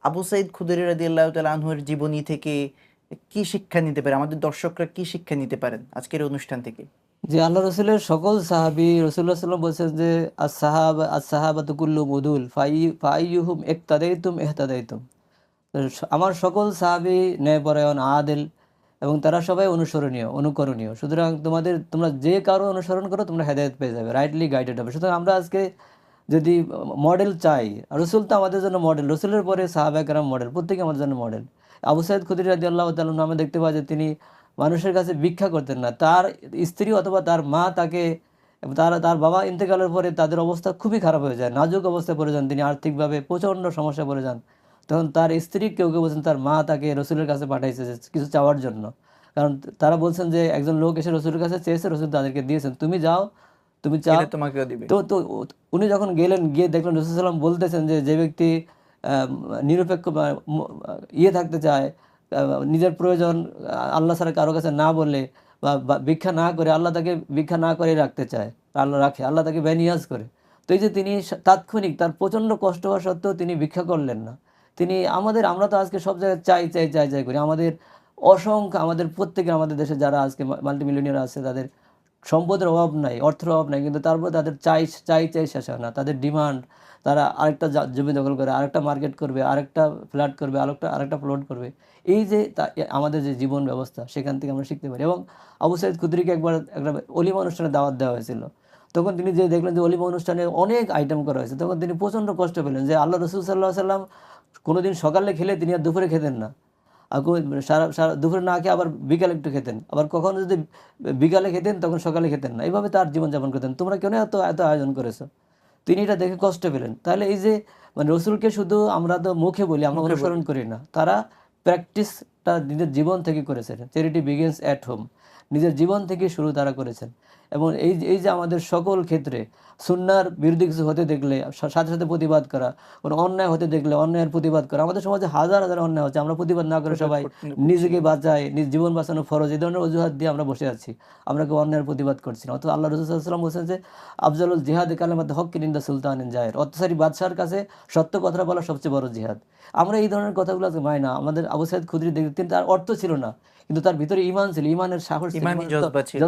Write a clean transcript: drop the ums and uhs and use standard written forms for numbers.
আবু সাইদ খুদরি রাদিয়াল্লাহু তাআলা আনহুর জীবনী থেকে কি শিক্ষা নিতে পারে, আমাদের দর্শকরা কি শিক্ষা নিতে পারেন আজকের এই অনুষ্ঠান থেকে? যে আল্লাহ রসুলের সকল সাহাবী, রসুল্লাহ সাল্লাম বলছেন যে আস সাহাবাতু কুল্লুহুম উদুল ফাইয়ুহুম ইক্তাদাইতুম ইহতাদাইতুম। আমার সকল সাহাবী ন্যায়পরায়ণ, আদেল, এবং তারা সবাই অনুসরণীয়, অনুকরণীয়। সুতরাং তোমরা যে কারো অনুসরণ করো তোমরা হেদায়েত পেয়ে যাবে, রাইটলি গাইডেড হবে। সুতরাং আমরা আজকে যদি মডেল চাই, রসুল তো আমাদের জন্য মডেল, রসুলের পরে সাহাবায়ে কেরাম মডেল, প্রত্যেকে আমাদের জন্য মডেল। আবু সাইদ খুদরি রাদিয়াল্লাহু তাআলা আনহু আমরা দেখতে পাই যে তিনি মানুষের কাছে ভিক্ষা করতেন না। তার স্ত্রী অথবা তার মা তাকে, তার বাবা ইন্তেকালের পরে তাদের অবস্থা খুবই খারাপ হয়ে যায়, নাজুক অবস্থায় পড়ে যান, তিনি আর্থিকভাবে প্রচণ্ড সমস্যায় পড়ে যান। তখন তার স্ত্রী, কেউ কেউ বলছেন তার মা তাকে রসুলের কাছে পাঠাইছে যে কিছু চাওয়ার জন্য। কারণ তারা বলছেন যে একজন লোক এসে রসুলের কাছে চেয়েছে, রসুল তাদেরকে দিয়েছেন, তুমি যাও, তুমি চাও। এটা তোমাকেও দিবে। তো তো উনি যখন গেলেন, গিয়ে দেখলেন রসুল সাল্লাম বলতেছেন যে যে ব্যক্তি নিরপেক্ষ ইয়ে থাকতে চায়, নিজের প্রয়োজন আল্লাহ ছাড়া কারো কাছে না বলে বা ভিক্ষা না করে, আল্লাহ তাকে ভিক্ষা না করে রাখতে চায়, আল্লাহ রাখে, আল্লাহ তাকে বেনিয়াজ করে। তো এই যে তিনি তাৎক্ষণিক, তার প্রচণ্ড কষ্ট হওয়া সত্ত্বেও তিনি ভিক্ষা করলেন না। তিনি আমরা তো আজকে সব জায়গায় চাই চাই চাই চাই করি। আমাদের প্রত্যেকে, আমাদের দেশে যারা আজকে মাল্টিমিলিয়নিয়ার আছে, তাদের সম্পদের অভাব নাই, অর্থের অভাব নাই, কিন্তু তারপর তাদের চাই চাই চাই শেষ হয় না। তাদের ডিমান্ড, তারা আরেকটা জমি দখল করে, আরেকটা মার্কেট করবে, আরেকটা ফ্ল্যাট করবে, আরেকটা প্লট করবে। এই যে আমাদের যে জীবন ব্যবস্থা, সেখান থেকে আমরা শিখতে পারি। এবং আবু সাইদ খুদরিকে একবার একটা অলিমা অনুষ্ঠানে দাওয়াত দেওয়া হয়েছিল। তখন তিনি যে দেখলেন যে অলিমা অনুষ্ঠানে অনেক আইটেম করা হয়েছে, তখন তিনি প্রচণ্ড কষ্ট পেলেন যে আল্লাহ রসুল সাল্লাহ সাল্লাম কোনোদিন সকালে খেলে তিনি আর দুপুরে খেতেন না, আর সারা সারা দুপুরে না খেয়ে আবার বিকালে একটু খেতেন, আবার কখনো যদি বিকালে খেতেন তখন সকালে খেতেন না, এইভাবে তার জীবনযাপন করতেন। তোমরা কেন এত এত আয়োজন করেছো? তিনি এটা দেখে কষ্ট পেলেন। তাহলে এই যে রসুলকে শুধু আমরা তো মুখে বলি, আমরা মুখে বলি। অনুসরণ করি না, তারা প্র্যাকটিসটা নিজের জীবন থেকে করেছেন। চ্যারিটি বিগিনস অ্যাট হোম, নিজের জীবন থেকে শুরু তারা করেছেন। এবং এই যে আমাদের সকল ক্ষেত্রে সুন্নাহর বিরুদ্ধে কিছু হতে দেখলে সাথে সাথে প্রতিবাদ করা, কোনো অন্যায় হতে দেখলে অন্যায়ের প্রতিবাদ করা। আমাদের সমাজে হাজার হাজার অন্যায় হচ্ছে, আমরা প্রতিবাদ না করে সবাই নিজেকে বাঁচাই, নিজ জীবন বাঁচানো ফরজ, এই ধরনের অজুহাত দিয়ে আমরা বসে আছি, আমরা কেউ অন্যায়ের প্রতিবাদ করছি না। অথচ আল্লাহ রসুল সাল্লাল্লাহু আলাইহি ওয়াসাল্লাম বলছেন যে আফজালুল জিহাদ কালিমাত হক্কিন ইনদা সুলতানিন জায়ের, অত্যাচারী বাদশার কাছে সত্য কথা বলা সবচেয়ে বড় জিহাদ। আমরা এই ধরনের কথাগুলো আজকে মানি না। আমাদের আবু সাইদ খুদরি দেখতেন, তার অর্থ ছিল না, কিন্তু তার ভিতরে ঈমান ছিল, ঈমানের সাহস ছিল, ইমানি জজবা ছিল।